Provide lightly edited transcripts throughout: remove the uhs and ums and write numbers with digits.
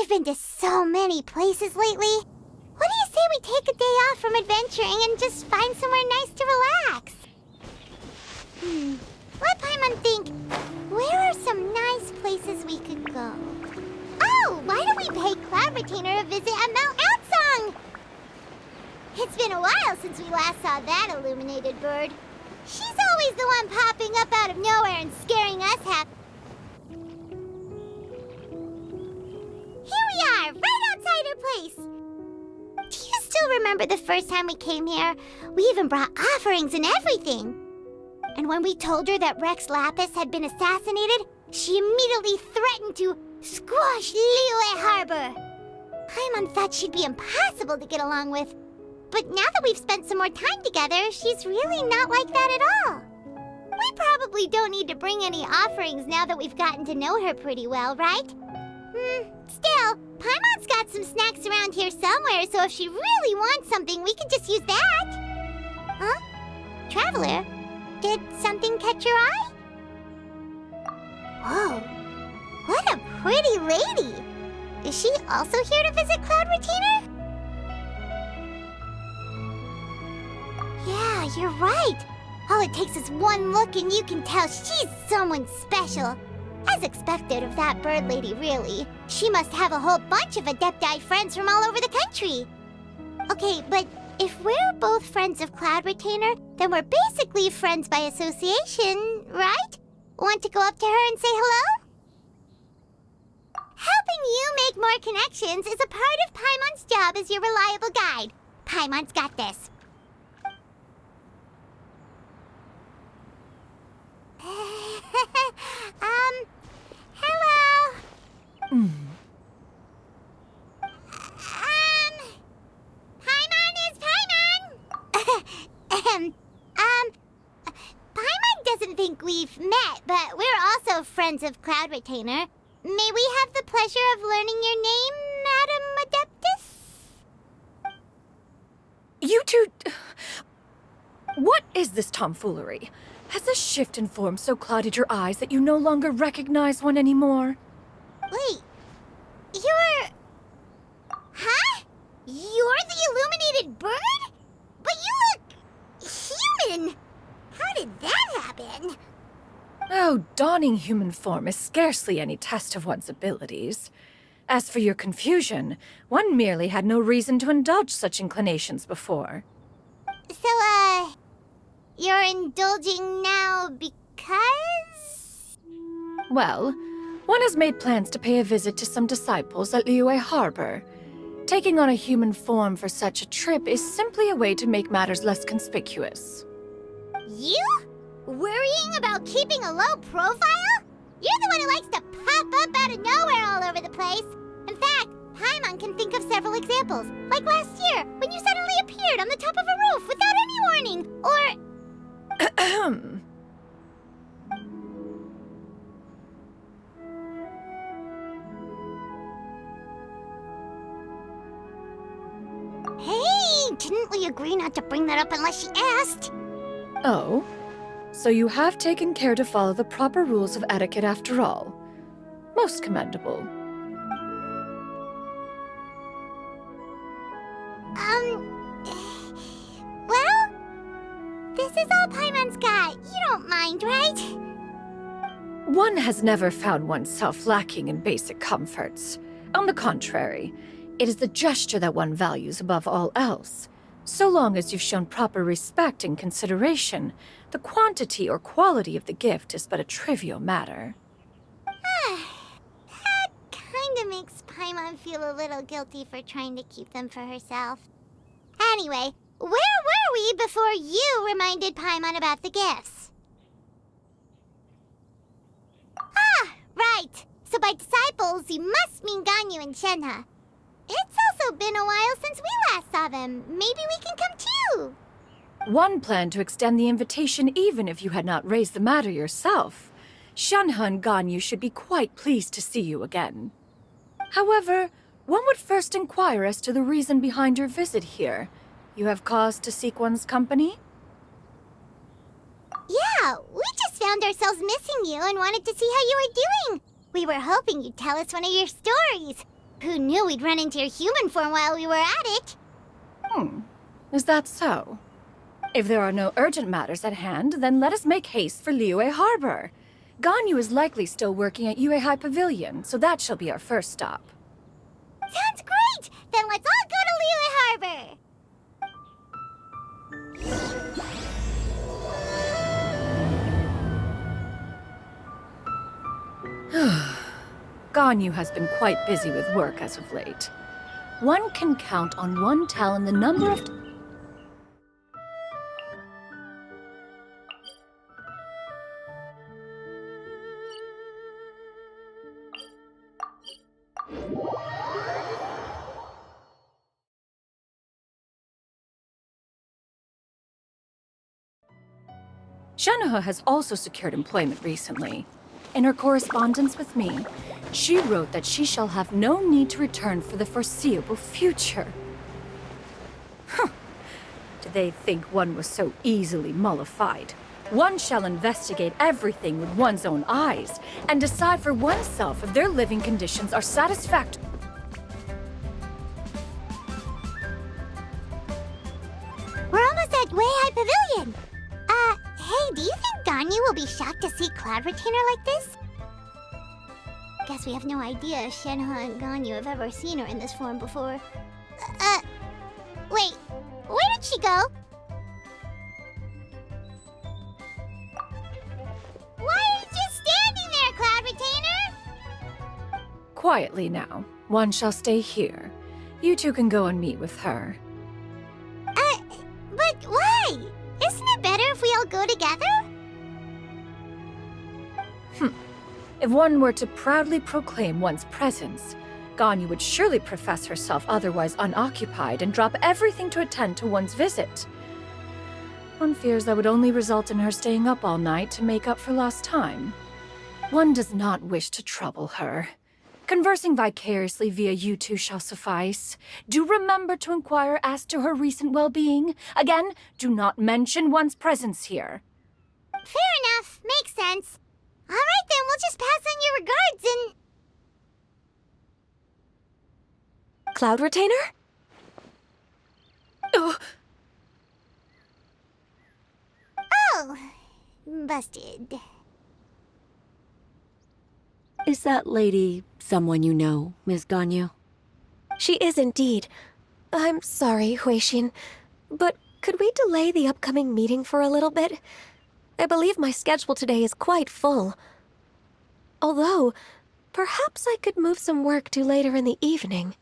We've been to so many places lately. What do you say we take a day off from adventuring and just find somewhere nice to relax? Let Paimon think. Where are some nice places we could go? Oh, why don't we pay Cloud Retainer a visit at Mount Outsong? It's been a while since we last saw that illuminated bird. She's always the one popping up out of nowhere and scaring us half. Here we are, right outside her place. Do you still remember the first time we came here? We even brought offerings and everything. And when we told her that Rex Lapis had been assassinated, she immediately threatened to squash Liyue Harbor. Paimon thought she'd be impossible to get along with. But now that we've spent some more time together, she's really not like that at all. We probably don't need to bring any offerings now that we've gotten to know her pretty well, right? Still, Paimon's got some snacks around here somewhere, so if she really wants something, we can just use that. Huh? Traveler, did something catch your eye? Whoa, what a pretty lady! Is she also here to visit Cloud Retainer? Yeah, you're right. All it takes is one look and you can tell she's someone special. As expected of that bird lady, really. She must have a whole bunch of Adepti friends from all over the country. Okay, but if we're both friends of Cloud Retainer, then we're basically friends by association, right? Want to go up to her and say hello? Helping you make more connections is a part of Paimon's job as your reliable guide. Paimon's got this. Hello. Paimon is Paimon. Paimon doesn't think we've met, but we're also friends of Cloud Retainer. May we have the pleasure of learning your name, Madam Adeptus? You two... What is this tomfoolery? Has this shift in form so clouded your eyes that you no longer recognize one anymore? Wait, you're... Huh? You're the illuminated bird? But you look... human! How did that happen? Oh, donning human form is scarcely any test of one's abilities. As for your confusion, one merely had no reason to indulge such inclinations before. So, you're indulging now because... Well, one has made plans to pay a visit to some disciples at Liyue Harbor. Taking on a human form for such a trip is simply a way to make matters less conspicuous. You? Worrying about keeping a low profile? You're the one who likes to pop up out of nowhere all over the place. In fact, Paimon can think of several examples. Like last year, when you suddenly appeared on the top of a roof without any warning. Or... Hey, didn't we agree not to bring that up unless she asked? Oh? So you have taken care to follow the proper rules of etiquette after all. Most commendable. Well, this is all Paimon's got. You don't mind, right? One has never found oneself lacking in basic comforts. On the contrary, it is the gesture that one values above all else. So long as you've shown proper respect and consideration, the quantity or quality of the gift is but a trivial matter. That kinda makes Paimon feel a little guilty for trying to keep them for herself. Anyway, where were we before you reminded Paimon about the gifts? Ah, right. So by disciples, you must mean Ganyu and Shenhe. It's also been a while since we last saw them. Maybe we can come too. One planned to extend the invitation even if you had not raised the matter yourself. Shenhe and Ganyu should be quite pleased to see you again. However, one would first inquire as to the reason behind your visit here. You have cause to seek one's company? Yeah, we just found ourselves missing you and wanted to see how you were doing. We were hoping you'd tell us one of your stories. Who knew we'd run into your human form while we were at it? Is that so? If there are no urgent matters at hand, then let us make haste for Liyue Harbor. Ganyu is likely still working at Yuehai Pavilion, so that shall be our first stop. Sounds great! Then let's all go to Liyue Harbor! Ganyu has been quite busy with work as of late. One can count on one talon the number of... Shenoha has also secured employment recently. In her correspondence with me, she wrote that she shall have no need to return for the foreseeable future. Did they think one was so easily mollified? One shall investigate everything with one's own eyes and decide for oneself if their living conditions are satisfactory. We're almost at Yuehai Pavilion! Hey, do you think Ganyu will be shocked to see Cloud Retainer like this? Guess we have no idea if Shenoha and Ganyu have ever seen her in this form before. Wait, where did she go? Why are you just standing there, Cloud Retainer? Quietly now. One shall stay here. You two can go and meet with her. But why? Isn't it better if we all go together? If one were to proudly proclaim one's presence, Ganyu would surely profess herself otherwise unoccupied and drop everything to attend to one's visit. One fears that would only result in her staying up all night to make up for lost time. One does not wish to trouble her. Conversing vicariously via you two shall suffice. Do remember to inquire as to her recent well-being. Again, do not mention one's presence here. Fair enough. Makes sense. All right, then we'll just pass on your regards and... Cloud Retainer? Oh, busted. Is that lady someone you know, Miss Ganyu? She is indeed. I'm sorry, Huixin, but could we delay the upcoming meeting for a little bit? I believe my schedule today is quite full. Although, perhaps I could move some work to later in the evening.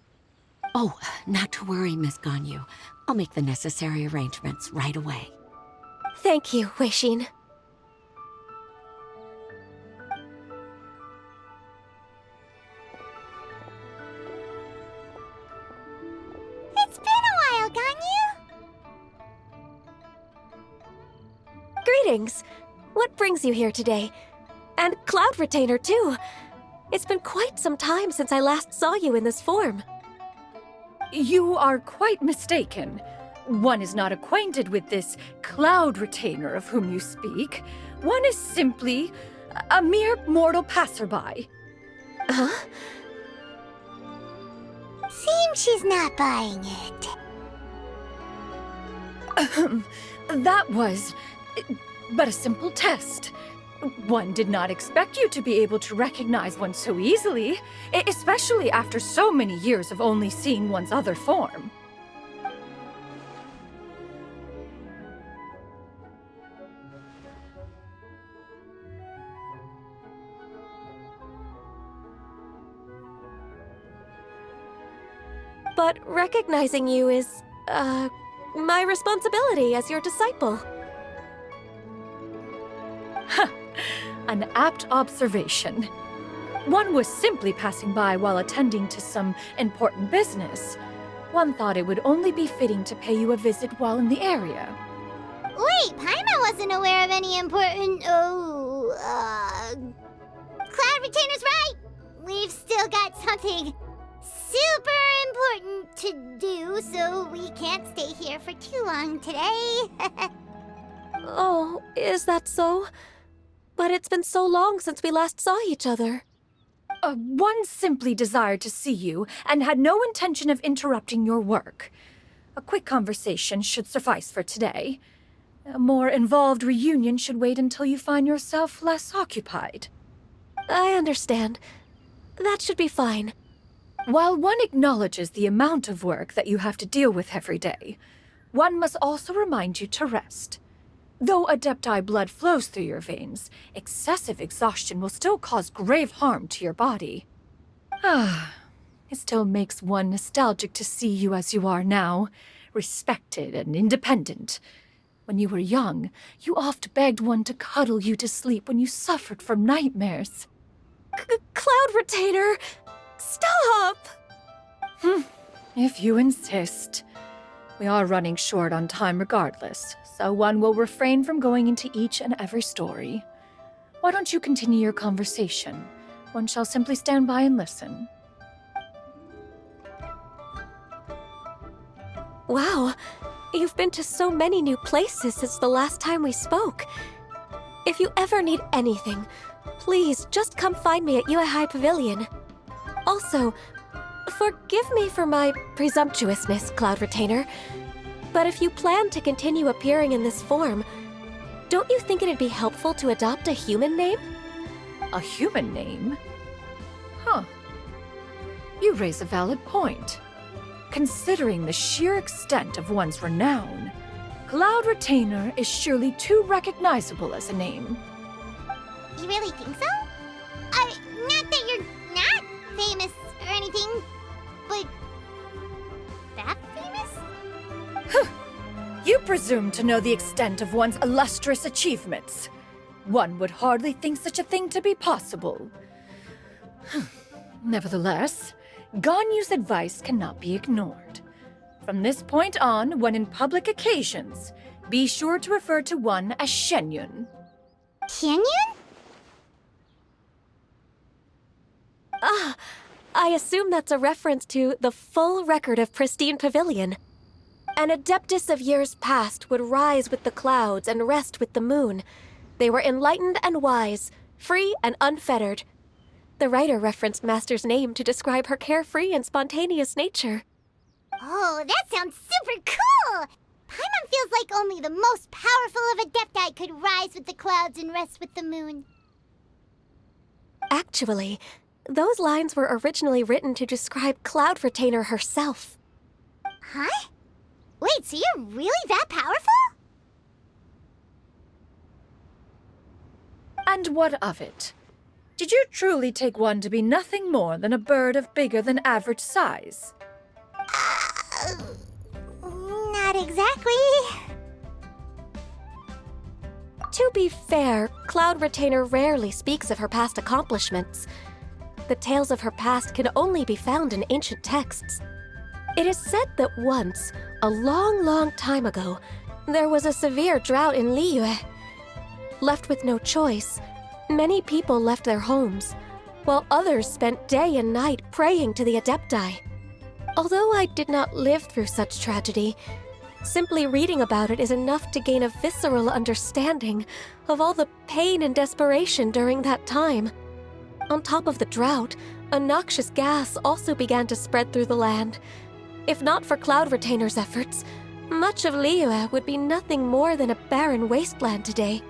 Oh, not to worry, Miss Ganyu. I'll make the necessary arrangements right away. Thank you, Huixin. It's been a while, Ganyu. Greetings. What brings you here today? And Cloud Retainer, too. It's been quite some time since I last saw you in this form. You are quite mistaken. One is not acquainted with this Cloud Retainer of whom you speak. One is simply a mere mortal passerby. Huh? Seems she's not buying it. That was but a simple test. One did not expect you to be able to recognize one so easily, especially after so many years of only seeing one's other form. But recognizing you is, my responsibility as your disciple. An apt observation. One was simply passing by while attending to some important business. One thought it would only be fitting to pay you a visit while in the area. Wait, Paimon wasn't aware of any important... Cloud Retainer's right! We've still got something super important to do, so we can't stay here for too long today. Oh, is that so? But it's been so long since we last saw each other. One simply desired to see you and had no intention of interrupting your work. A quick conversation should suffice for today. A more involved reunion should wait until you find yourself less occupied. I understand. That should be fine. While one acknowledges the amount of work that you have to deal with every day, one must also remind you to rest. Though Adepti blood flows through your veins, excessive exhaustion will still cause grave harm to your body. It still makes one nostalgic to see you as you are now, respected and independent. When you were young, you oft begged one to cuddle you to sleep when you suffered from nightmares. Cloud Retainer! Stop! If you insist. We are running short on time regardless, so one will refrain from going into each and every story. Why don't you continue your conversation? One shall simply stand by and listen. Wow, you've been to so many new places since the last time we spoke. If you ever need anything, please just come find me at Xianyun Pavilion. Also, forgive me for my presumptuousness, Cloud Retainer, but if you plan to continue appearing in this form, don't you think it'd be helpful to adopt a human name? A human name? Huh. You raise a valid point. Considering the sheer extent of one's renown, Cloud Retainer is surely too recognizable as a name. You really think so? Not that you're not famous or anything, but that famous? You presume to know the extent of one's illustrious achievements. One would hardly think such a thing to be possible. Nevertheless, Ganyu's advice cannot be ignored. From this point on, when in public occasions, be sure to refer to one as Xianyun. Xianyun? I assume that's a reference to the full record of Pristine Pavilion. An Adeptus of years past would rise with the clouds and rest with the moon. They were enlightened and wise, free and unfettered. The writer referenced Master's name to describe her carefree and spontaneous nature. Oh, that sounds super cool! Paimon feels like only the most powerful of Adepti could rise with the clouds and rest with the moon. Actually, those lines were originally written to describe Cloud Retainer herself. Huh? Wait, so you're really that powerful? And what of it? Did you truly take one to be nothing more than a bird of bigger than average size? Not exactly. To be fair, Cloud Retainer rarely speaks of her past accomplishments. The tales of her past can only be found in ancient texts. It is said that once, a long time ago, there was a severe drought in Liyue. Left with no choice, many people left their homes, while others spent day and night praying to the Adepti. Although I did not live through such tragedy, simply reading about it is enough to gain a visceral understanding of all the pain and desperation during that time. On top of the drought, a noxious gas also began to spread through the land. If not for Cloud Retainer's efforts, much of Liyue would be nothing more than a barren wasteland today.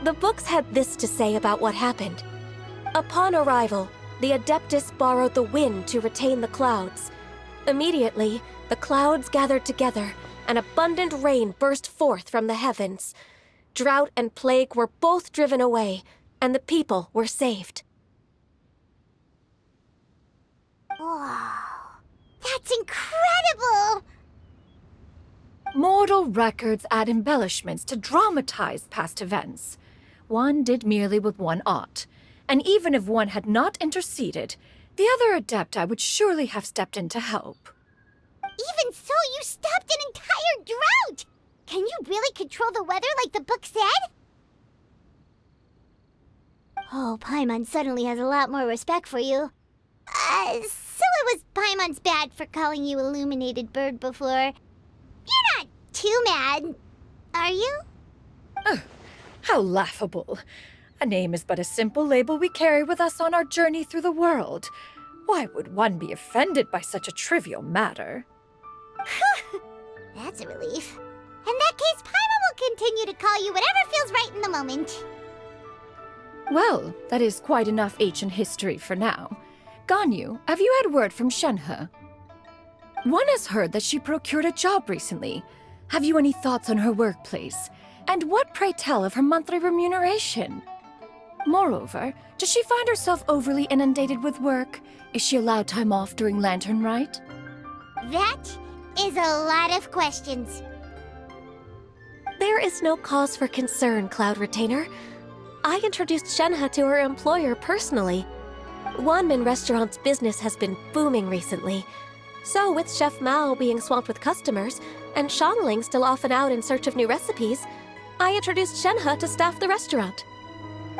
The books had this to say about what happened. Upon arrival, the Adeptus borrowed the wind to retain the clouds. Immediately, the clouds gathered together, and abundant rain burst forth from the heavens. Drought and plague were both driven away, and the people were saved. Wow, that's incredible! Mortal records add embellishments to dramatize past events. One did merely what one ought, and even if one had not interceded, the other Adepti would surely have stepped in to help. Even so, you stopped an entire drought! Can you really control the weather like the book said? Oh, Paimon suddenly has a lot more respect for you. So it was Paimon's bad for calling you Illuminated Bird before. You're not too mad, are you? How laughable. A name is but a simple label we carry with us on our journey through the world. Why would one be offended by such a trivial matter? That's a relief. In that case, Paimon will continue to call you whatever feels right in the moment. Well, that is quite enough ancient history for now. Ganyu, have you had word from Shenhe? One has heard that she procured a job recently. Have you any thoughts on her workplace? And what, pray tell, of her monthly remuneration? Moreover, does she find herself overly inundated with work? Is she allowed time off during Lantern Rite? That is a lot of questions. There is no cause for concern, Cloud Retainer. I introduced Shenhe to her employer personally. Wanmin Restaurant's business has been booming recently. So, with Chef Mao being swamped with customers, and Shangling still off and out in search of new recipes, I introduced Shenhe to staff the restaurant.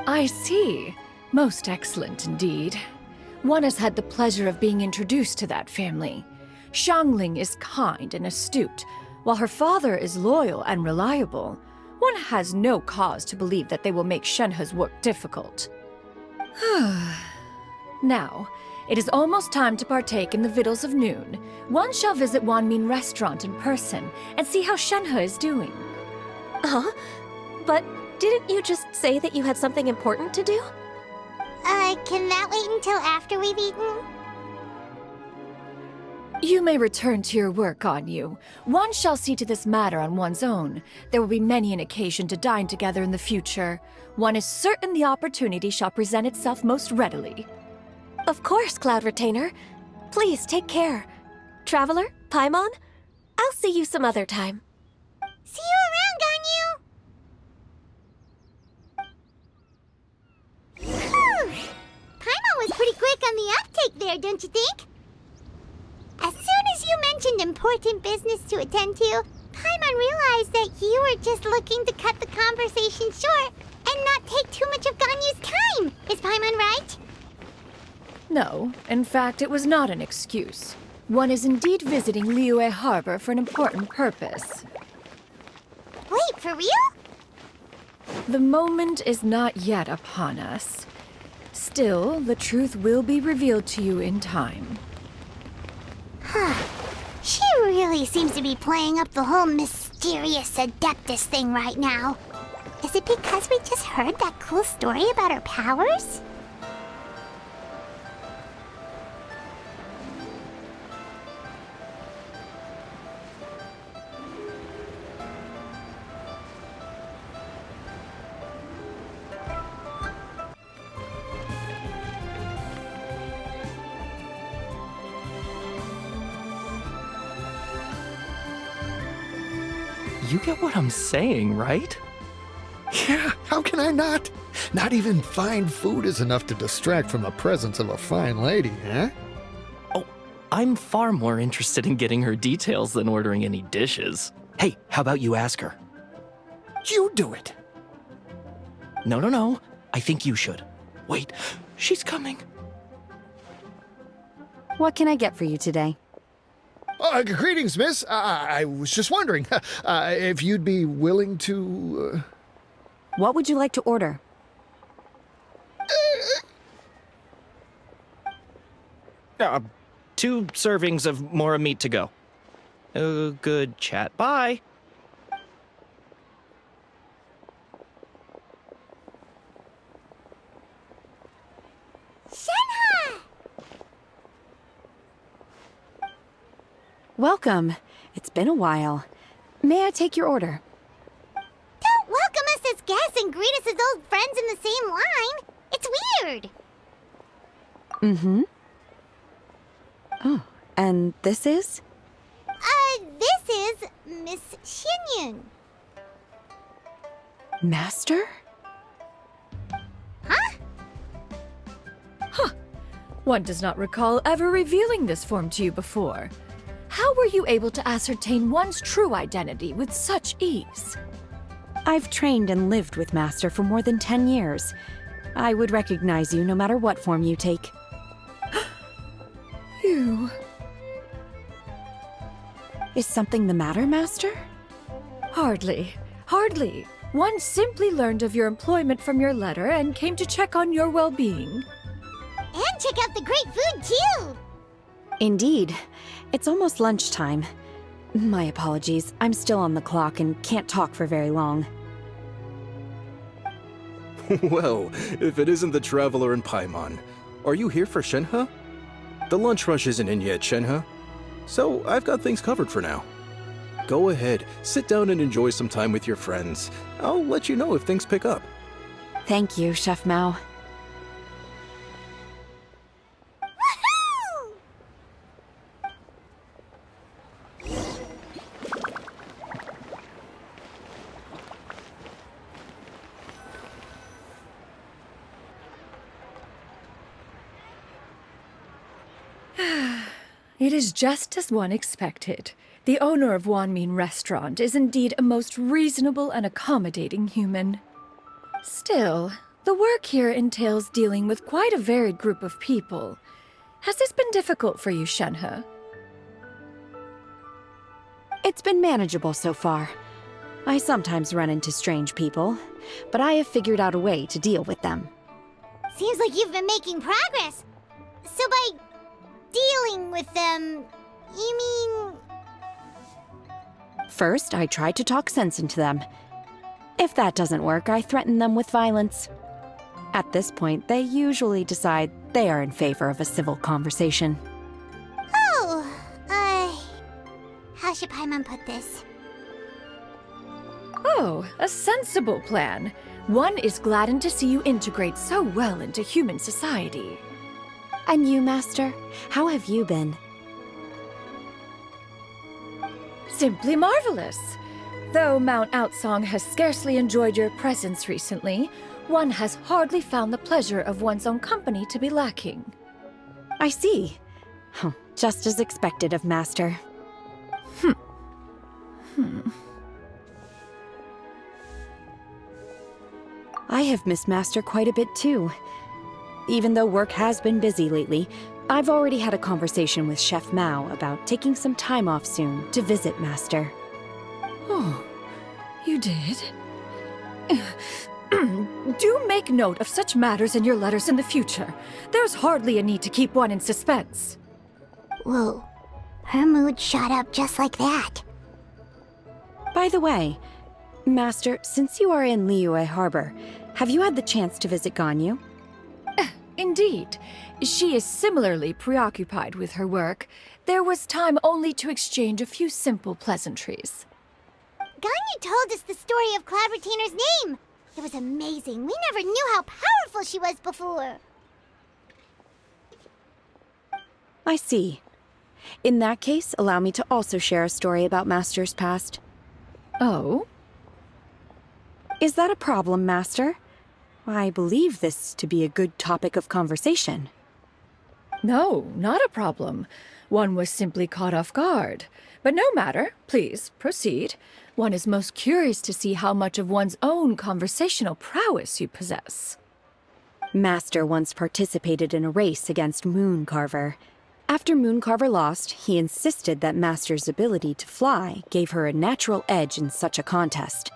I see. Most excellent indeed. One has had the pleasure of being introduced to that family. Shangling is kind and astute, while her father is loyal and reliable. One has no cause to believe that they will make Shenhe's work difficult. Now, it is almost time to partake in the victuals of noon. One shall visit Wanmin Restaurant in person and see how Shenhe is doing. Huh? But didn't you just say that you had something important to do? Can that wait until after we've eaten? You may return to your work, Ganyu. One shall see to this matter on one's own. There will be many an occasion to dine together in the future. One is certain the opportunity shall present itself most readily. Of course, Cloud Retainer. Please take care. Traveler, Paimon, I'll see you some other time. See you around, Ganyu! Whew. Paimon was pretty quick on the uptake there, don't you think? As soon as you mentioned important business to attend to, Paimon realized that you were just looking to cut the conversation short and not take too much of Ganyu's time. Is Paimon right? No, in fact, it was not an excuse. One is indeed visiting Liyue Harbor for an important purpose. Wait, for real? The moment is not yet upon us. Still, the truth will be revealed to you in time. She really seems to be playing up the whole mysterious Adeptus thing right now. Is it because we just heard that cool story about her powers? You get what I'm saying, right? Yeah, how can I not? Not even fine food is enough to distract from the presence of a fine lady, eh? Oh, I'm far more interested in getting her details than ordering any dishes. Hey, how about you ask her? You do it. No. I think you should. Wait, she's coming. What can I get for you today? Greetings, miss. I was just wondering if you'd be willing to... What would you like to order? 2 servings of Mora meat to go. Oh, good chat. Bye. Shenhe! Welcome. It's been a while. May I take your order? Don't welcome us as guests and greet us as old friends in the same line. It's weird. Mm-hmm. Oh, and this is? This is Miss Xianyun. Master? Huh? One does not recall ever revealing this form to you before. How were you able to ascertain one's true identity with such ease? I've trained and lived with Master for more than 10 years. I would recognize you no matter what form you take. You... Is something the matter, Master? Hardly. One simply learned of your employment from your letter and came to check on your well-being. And check out the great food, too! Indeed. It's almost lunchtime. My apologies. I'm still on the clock and can't talk for very long. Well, if it isn't the Traveler in Paimon, are you here for Shenhe? The lunch rush isn't in yet, Shenhe. So I've got things covered for now. Go ahead, sit down and enjoy some time with your friends. I'll let you know if things pick up. Thank you, Chef Mao. Woohoo! It is just as one expected. The owner of Wanmin Restaurant is indeed a most reasonable and accommodating human. Still, the work here entails dealing with quite a varied group of people. Has this been difficult for you, Shenhe? It's been manageable so far. I sometimes run into strange people, but I have figured out a way to deal with them. Seems like you've been making progress. So by dealing with them, you mean... First, I try to talk sense into them. If that doesn't work, I threaten them with violence. At this point, they usually decide they are in favor of a civil conversation. Oh, how should Paimon put this? Oh, a sensible plan. One is gladdened to see you integrate so well into human society. And you, Master? How have you been? Simply marvelous. Though Mount Outsong has scarcely enjoyed your presence recently, one has hardly found the pleasure of one's own company to be lacking. I see. Oh, just as expected of Master. I have missed Master quite a bit too. Even though work has been busy lately, I've already had a conversation with Chef Mao about taking some time off soon to visit Master. Oh, you did? Do make note of such matters in your letters in the future. There's hardly a need to keep one in suspense. Whoa, her mood shot up just like that. By the way, Master, since you are in Liyue Harbor, have you had the chance to visit Ganyu? Indeed. She is similarly preoccupied with her work. There was time only to exchange a few simple pleasantries. Ganyu told us the story of Cloud Retainer's name. It was amazing. We never knew how powerful she was before. I see. In that case, allow me to also share a story about Master's past. Oh? Is that a problem, Master? I believe this to be a good topic of conversation. No, not a problem. One was simply caught off guard. But no matter. Please, proceed. One is most curious to see how much of one's own conversational prowess you possess. Master once participated in a race against Mooncarver. After Mooncarver lost, he insisted that Master's ability to fly gave her a natural edge in such a contest.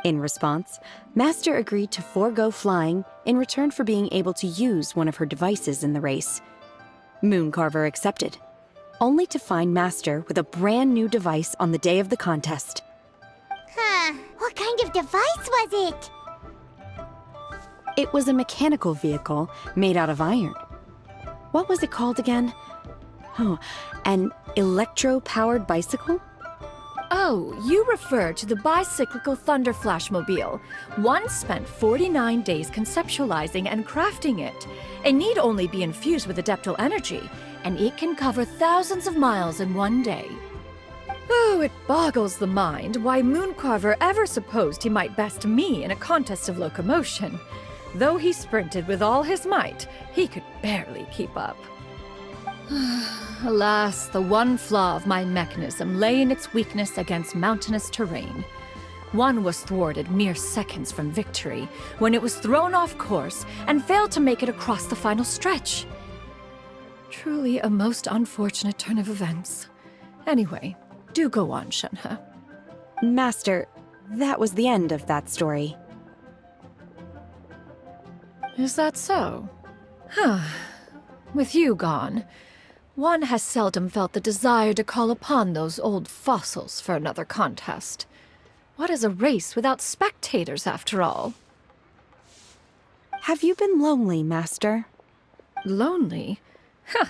In response, Master agreed to forego flying in return for being able to use one of her devices in the race. Mooncarver accepted, only to find Master with a brand new device on the day of the contest. Huh, what kind of device was it? It was a mechanical vehicle made out of iron. What was it called again? Oh, an electro-powered bicycle? Oh, you refer to the bicyclical Thunder Flashmobile. One spent 49 days conceptualizing and crafting it. It need only be infused with adeptal energy, and it can cover thousands of miles in one day. Oh, it boggles the mind why Mooncarver ever supposed he might best me in a contest of locomotion. Though he sprinted with all his might, he could barely keep up. Alas, the one flaw of my mechanism lay in its weakness against mountainous terrain. One was thwarted mere seconds from victory, when it was thrown off course and failed to make it across the final stretch. Truly a most unfortunate turn of events. Anyway, do go on, Shenhe. Master, that was the end of that story. Is that so? Huh. With you gone, one has seldom felt the desire to call upon those old fossils for another contest. What is a race without spectators, after all? Have you been lonely, Master? Lonely? Huh.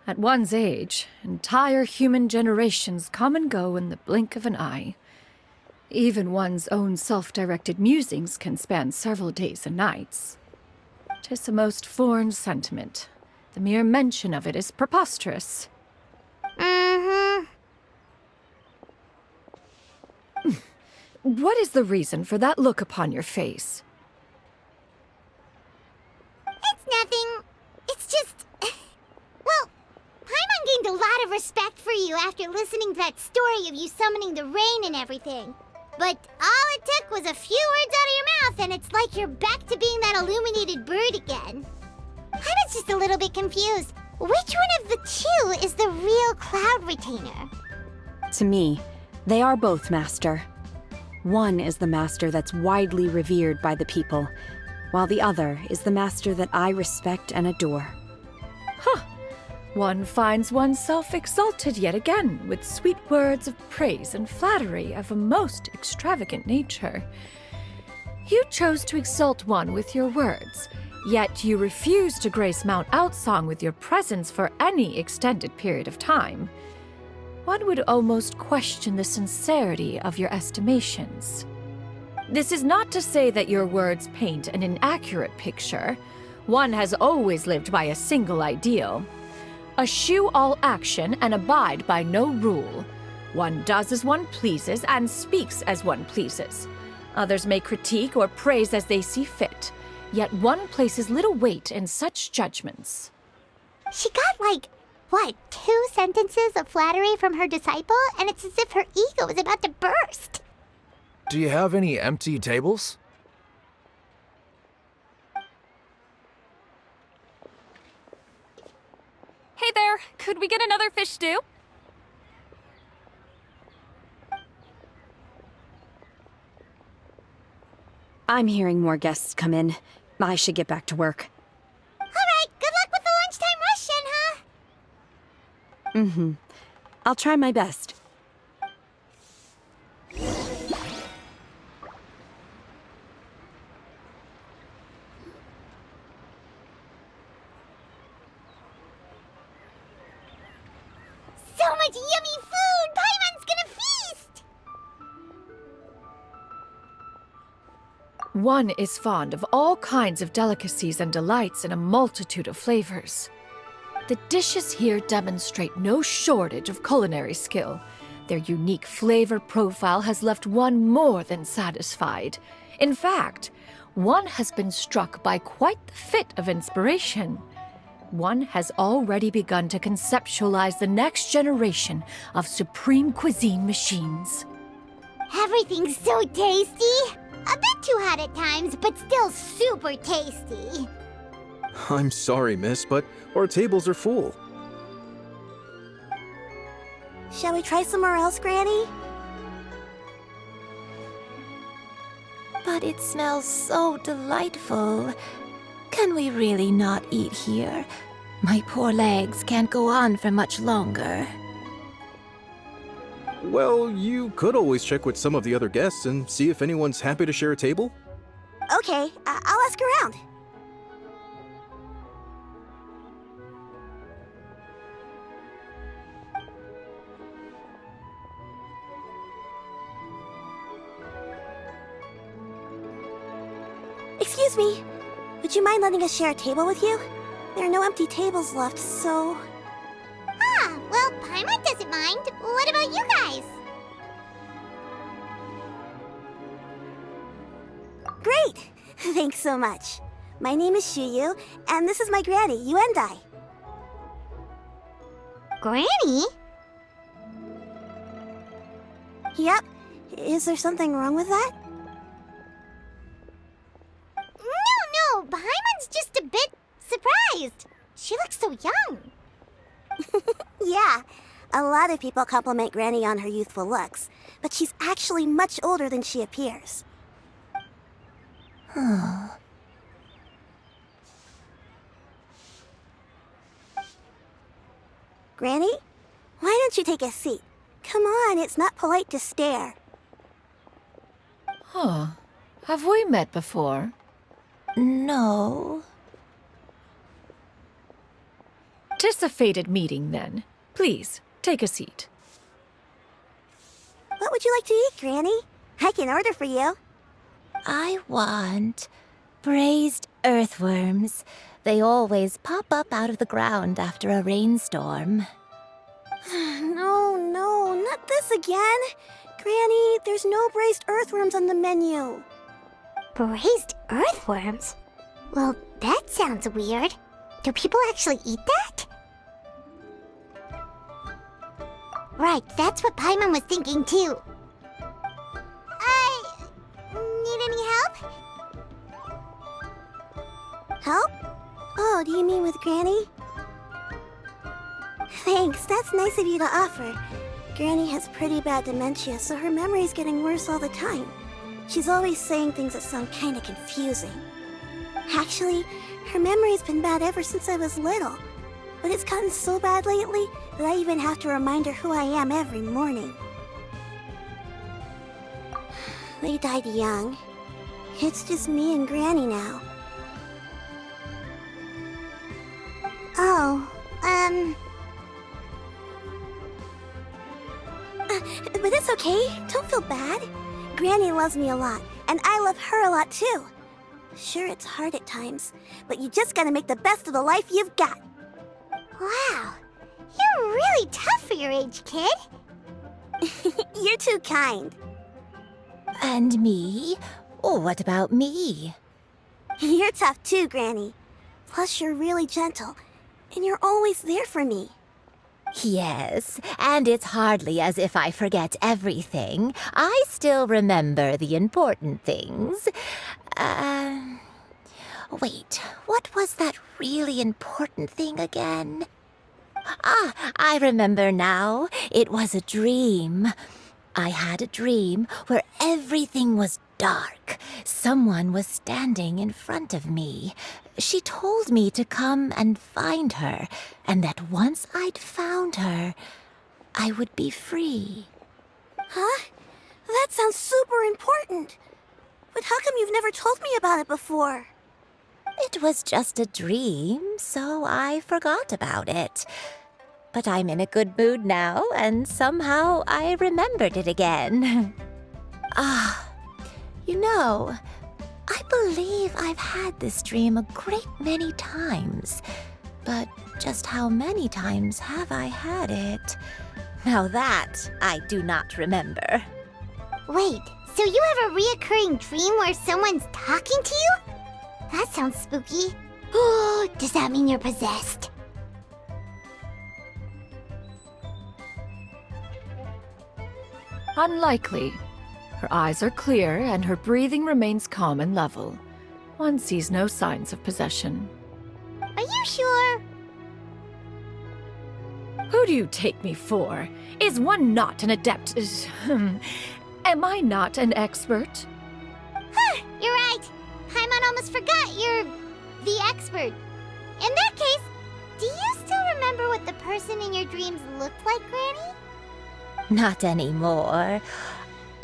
At one's age, entire human generations come and go in the blink of an eye. Even one's own self-directed musings can span several days and nights. 'Tis a most foreign sentiment. The mere mention of it is preposterous. Mm-hmm. What is the reason for that look upon your face? It's nothing. It's just... Well, Paimon gained a lot of respect for you after listening to that story of you summoning the rain and everything. But all it took was a few words out of your mouth and it's like you're back to being that illuminated bird again. I was just a little bit confused. Which one of the two is the real cloud retainer? To me, they are both, Master. One is the master that's widely revered by the people, while the other is the master that I respect and adore. Huh. One finds oneself exalted yet again with sweet words of praise and flattery of a most extravagant nature. You chose to exalt one with your words, yet you refuse to grace Mount Outsong with your presence for any extended period of time. One would almost question the sincerity of your estimations. This is not to say that your words paint an inaccurate picture. One has always lived by a single ideal. Eschew all action and abide by no rule. One does as one pleases and speaks as one pleases. Others may critique or praise as they see fit, yet one places little weight in such judgments. She got like, what, 2 sentences of flattery from her disciple, and it's as if her ego is about to burst. Do you have any empty tables? Hey there, could we get another fish stew? I'm hearing more guests come in. I should get back to work. All right, good luck with the lunchtime rush, Shenhe. Mm-hmm. I'll try my best. So much yummy food! Paimon's gonna feast! One is fond of all kinds of delicacies and delights in a multitude of flavors. The dishes here demonstrate no shortage of culinary skill. Their unique flavor profile has left one more than satisfied. In fact, one has been struck by quite the fit of inspiration. One has already begun to conceptualize the next generation of supreme cuisine machines. Everything's so tasty! A bit too hot at times, but still super tasty. I'm sorry, miss, but our tables are full. Shall we try somewhere else, Granny? But it smells so delightful. Can we really not eat here? My poor legs can't go on for much longer. Well, you could always check with some of the other guests and see if anyone's happy to share a table. Okay, I'll ask around. Excuse me. Would you mind letting us share a table with you? There are no empty tables left, so... Ah, well, Paimon doesn't mind. What about you guys? Great! Thanks so much. My name is Xianyun, and this is my granny, Yuendai. Granny? Yep. Is there something wrong with that? No, Paimon's just a bit surprised. She looks so young. Yeah, A lot of people compliment Granny on her youthful looks, but she's actually much older than she appears. Granny? Why don't you take a seat? Come on, it's not polite to stare. Huh. Have we met before? No. 'Tis a fated meeting, then. Please, take a seat. What would you like to eat, Granny? I can order for you. I want braised earthworms. They always pop up out of the ground after a rainstorm. No, not this again. Granny, there's no braised earthworms on the menu. Braised earthworms? Well, that sounds weird. Do people actually eat that? Right, that's what Paimon was thinking too. Need any help? Help? Oh, do you mean with Granny? Thanks, that's nice of you to offer. Granny has pretty bad dementia, so her memory's getting worse all the time. She's always saying things that sound kinda confusing. Actually, her memory's been bad ever since I was little. But it's gotten so bad lately that I even have to remind her who I am every morning. They died young. It's just me and Granny now. Oh, but it's okay. Don't feel bad. Granny loves me a lot, and I love her a lot too. Sure, it's hard at times, but you just gotta make the best of the life you've got. Wow, you're really tough for your age, kid. You're too kind. And me? Oh, what about me? You're tough too, Granny. Plus, you're really gentle, and you're always there for me. Yes, and it's hardly as if I forget everything. I still remember the important things. Wait, what was that really important thing again? Ah, I remember now. It was a dream. I had a dream where everything was dark. Someone was standing in front of me. She told me to come and find her, and that once I'd found her, I would be free. Huh? That sounds super important. But how come you've never told me about it before? It was just a dream, so I forgot about it. But I'm in a good mood now, and somehow I remembered it again. You know, I believe I've had this dream a great many times. But just how many times have I had it? Now that I do not remember. Wait, so you have a reoccurring dream where someone's talking to you? That sounds spooky. Oh, does that mean you're possessed? Unlikely. Her eyes are clear and her breathing remains calm and level. One sees no signs of possession. Are you sure? Who do you take me for? Is one not an adept? Am I not an expert? Huh, you're right. Paimon almost forgot you're the expert. In that case, do you still remember what the person in your dreams looked like, Granny? Not anymore.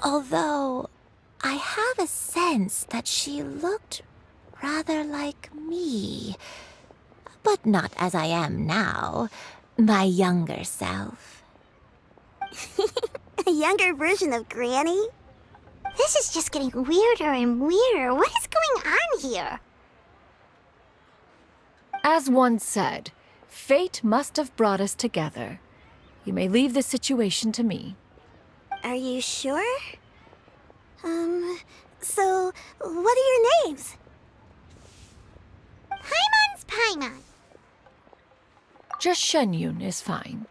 Although, I have a sense that she looked rather like me. But not as I am now. My younger self. A younger version of Granny? This is just getting weirder and weirder. What is going on here? As one said, fate must have brought us together. You may leave the situation to me. Are you sure? So, what are your names? Paimon's Paimon. Just Xianyun is fine.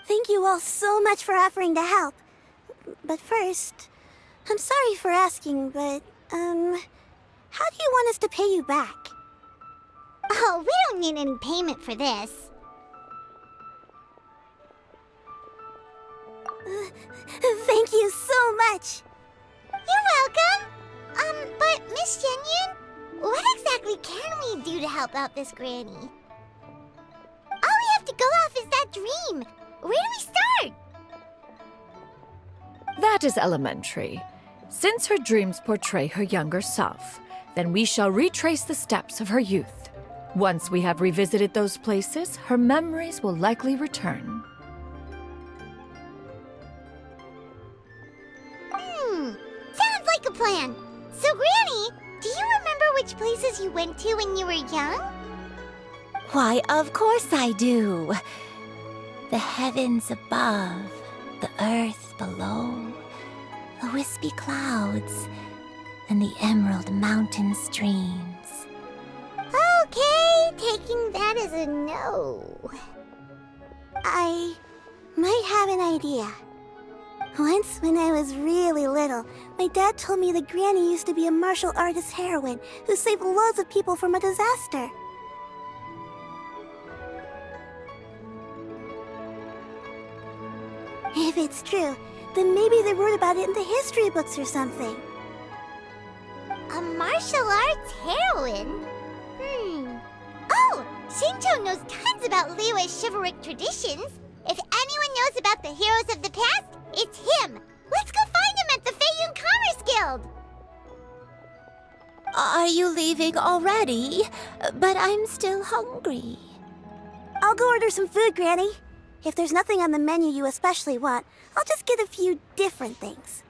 Thank you all so much for offering to help. But first, I'm sorry for asking, but, how do you want us to pay you back? Oh, we don't need any payment for this. Thank you so much. You're welcome. But Miss Xianyun, what exactly can we do to help out this granny? All we have to go off is that dream. Where do we start? That is elementary. Since her dreams portray her younger self, then we shall retrace the steps of her youth. Once we have revisited those places, her memories will likely return. Sounds like a plan. So, Granny, do you remember which places you went to when you were young? Why, of course I do. The heavens above, the earth below, the wispy clouds, and the emerald mountain streams. Okay, taking that as a no. I might have an idea. Once, when I was really little, my dad told me that Granny used to be a martial artist heroine who saved loads of people from a disaster. If it's true, then maybe they wrote about it in the history books or something. A martial arts heroine? Oh, Shinto knows tons about Liyue's chivalric traditions. If anyone knows about the heroes of the past, it's him. Let's go find him at the Xianyun Commerce Guild. Are you leaving already? But I'm still hungry. I'll go order some food, Granny. If there's nothing on the menu you especially want, I'll just get a few different things.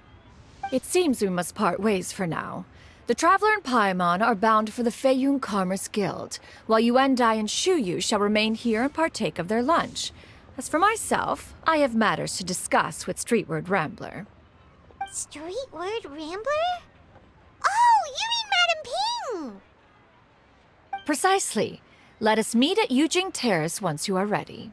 It seems we must part ways for now. The Traveler and Paimon are bound for the Xianyun Commerce Guild, while Yuendai and Shuyu shall remain here and partake of their lunch. As for myself, I have matters to discuss with Streetward Rambler. Streetward Rambler? Oh, you mean Madam Ping! Precisely. Let us meet at Yujing Terrace once you are ready.